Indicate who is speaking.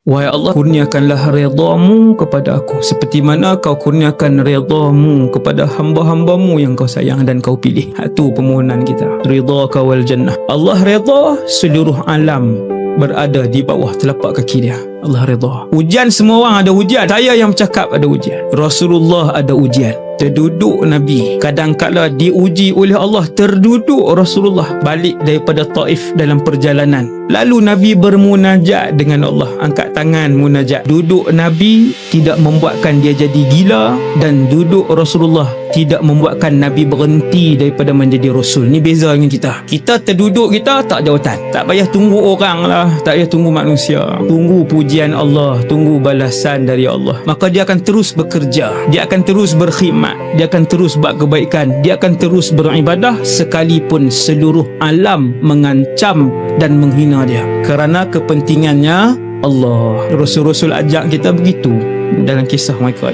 Speaker 1: Wahai Allah, kurniakanlah redamu kepada aku seperti mana kau kurniakan redamu kepada hamba-hambamu yang kau sayang dan kau pilih. Itu permohonan kita. Ridhaka wal jannah. Allah reda seluruh alam berada di bawah telapak kaki dia. Allah reda. Ujian, semua orang ada ujian. Saya yang bercakap ada ujian. Rasulullah ada ujian. Terduduk Nabi kadang-kala diuji oleh Allah. Terduduk Rasulullah balik daripada Taif dalam perjalanan, lalu Nabi bermunajat dengan Allah, angkat tangan munajat. Duduk Nabi tidak membuatkan dia jadi gila, dan duduk Rasulullah tidak membuatkan Nabi berhenti daripada menjadi Rasul. Ni beza dengan kita. Kita terduduk, kita tak jawatan, tak payah tunggu orang lah, tak payah tunggu manusia, tunggu pujian Allah, tunggu balasan dari Allah. Maka dia akan terus bekerja, dia akan terus berkhidmat, dia akan terus buat kebaikan, dia akan terus beribadah sekalipun seluruh alam mengancam dan menghina dia, kerana kepentingannya Allah. Rasul-Rasul ajak kita begitu dalam kisah mereka.